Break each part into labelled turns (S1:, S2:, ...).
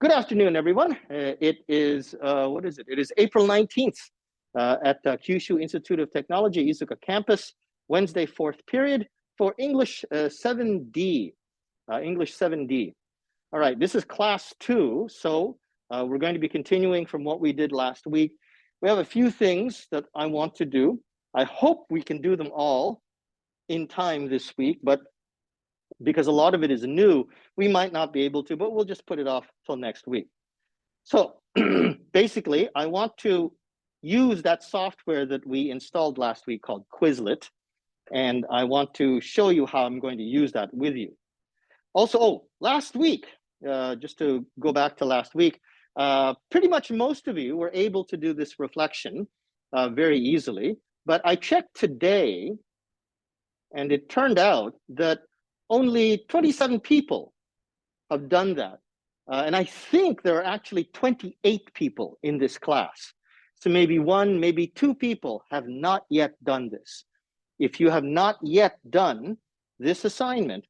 S1: Good afternoon, everyone. It is, what is it? It is April 19th at Kyushu Institute of Technology, Iizuka campus, Wednesday, fourth period for English 7D, English 7D. All right, this is class 2, so we're going to be continuing from what we did last week. We have a few things that I want to do. I hope we can do them all in time this week, but because a lot of it is new, we might not be able to, but we'll just put it off till next week. So basically, I want to use that software that we installed last week called Quizlet, and I want to show you how I'm going to use that with you. Also, last week, just to go back to last week, pretty much most of you were able to do this reflection very easily, but I checked today, and it turned out that only 27 people have done that. And I think there are actually 28 people in this class. So maybe one, maybe two people have not yet done this. If you have not yet done this assignment,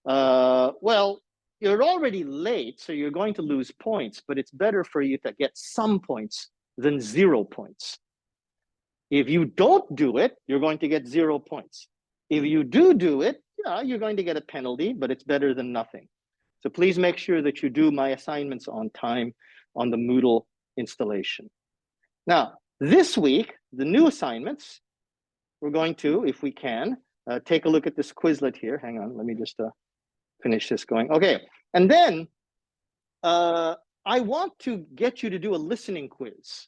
S1: well, you're already late, so you're going to lose points, but it's better for you to get some points than 0 points. If you don't do it, you're going to get 0 points. If you do it, yeah, you're going to get a penalty, but it's better than nothing. So please make sure that you do my assignments on time on the Moodle installation. Now, this week, the new assignments, we're going to, if we can, take a look at this Quizlet here. Hang on, let me just finish this going. Okay, and then I want to get you to do a listening quiz.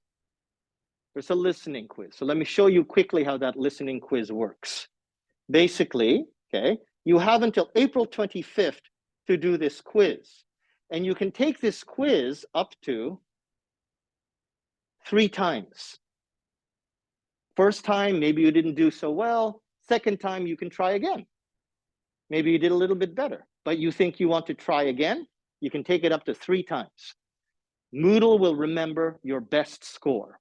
S1: There's a listening quiz. So let me show you quickly how that listening quiz works. Basically, okay, you have until April 25th to do this quiz. And you can take this quiz up to 3 times. First time, maybe you didn't do so well. Second time, you can try again. Maybe you did a little bit better, but you think you want to try again, you can take it up to 3 times. Moodle will remember your best score.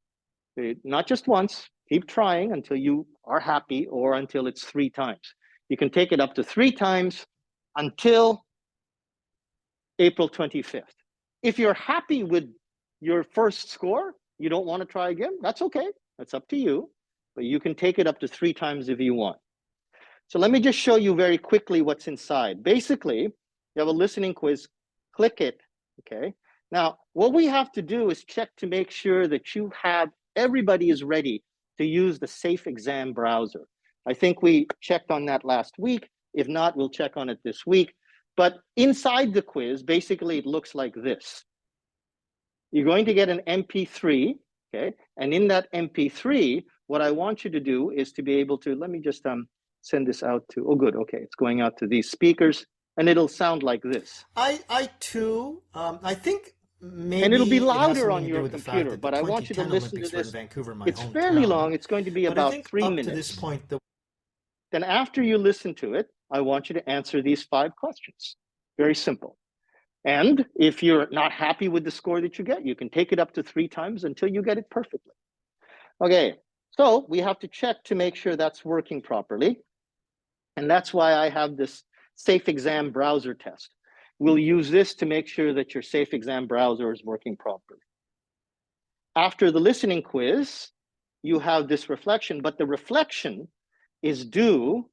S1: Not just once, keep trying until you are happy or until it's 3 times. You can take it up to 3 times until April 25th. If you're happy with your first score, you don't want to try again, that's okay. That's up to you, but you can take it up to 3 times if you want. So let me just show you very quickly what's inside. Basically, you have a listening quiz, click it, okay? Now, what we have to do is check to make sure that you have, everybody is ready to use the Safe Exam browser. I think we checked on that last week. If not, we'll check on it this week. But inside the quiz, basically it looks like this. You're going to get an MP3, okay? And in that MP3, what I want you to do is to be able to, let me just send this out to, oh good, okay, it's going out to these speakers, and it'll sound like this.
S2: I too, I think maybe
S1: and it'll be louder on your computer, but I want you to listen to this. It's fairly long, it's going to be about 3 minutes.
S2: To this point,
S1: then after you listen to it, I want you to answer these 5 questions. Very simple. And if you're not happy with the score that you get, you can take it up to 3 times until you get it perfectly. Okay, so we have to check to make sure that's working properly. And that's why I have this Safe Exam browser test. We'll use this to make sure that your Safe Exam browser is working properly. After the listening quiz, you have this reflection, but the reflection is due,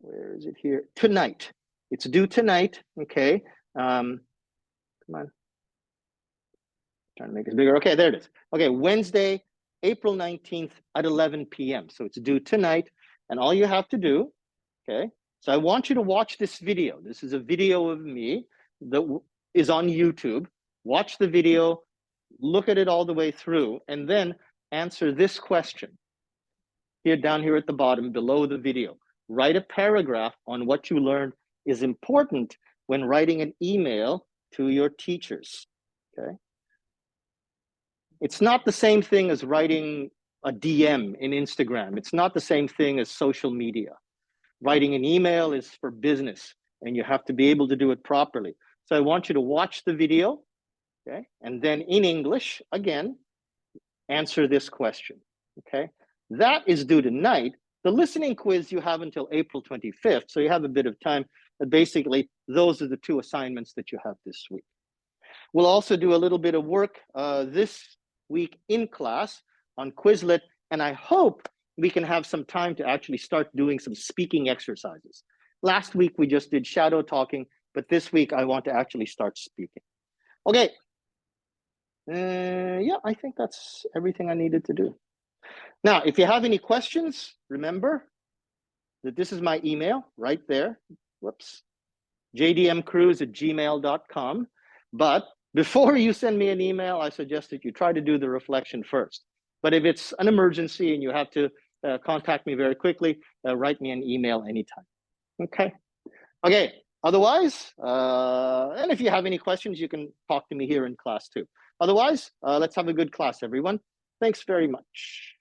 S1: where is it here? Tonight. It's due tonight, okay? Come on. Trying to make this bigger. Okay, there it is. Okay, Wednesday, April 19th at 11 p.m. So it's due tonight, and all you have to do, okay? So I want you to watch this video. This is a video of me that is on YouTube. Watch the video, look at it all the way through, and then answer this question. Here, down here at the bottom, below the video. Write a paragraph on what you learned is important when writing an email to your teachers, okay? It's not the same thing as writing a DM in Instagram. It's not the same thing as social media. Writing an email is for business, and you have to be able to do it properly. So I want you to watch the video, okay? And then in English, again, answer this question, okay? That is due tonight. The listening quiz you have until April 25th, so you have a bit of time, but basically those are the 2 assignments that you have this week. We'll also do a little bit of work this week in class on Quizlet, and I hope we can have some time to actually start doing some speaking exercises. Last week, we just did shadow talking, but this week, I want to actually start speaking. Okay. Yeah, I think that's everything I needed to do. Now, if you have any questions, remember that this is my email right there. Whoops. jdmcruise@gmail.com. But before you send me an email, I suggest that you try to do the reflection first. But if it's an emergency and you have to contact me very quickly, write me an email anytime. Okay. Okay. Otherwise, and if you have any questions, you can talk to me here in class too. Otherwise, let's have a good class, everyone. Thanks very much.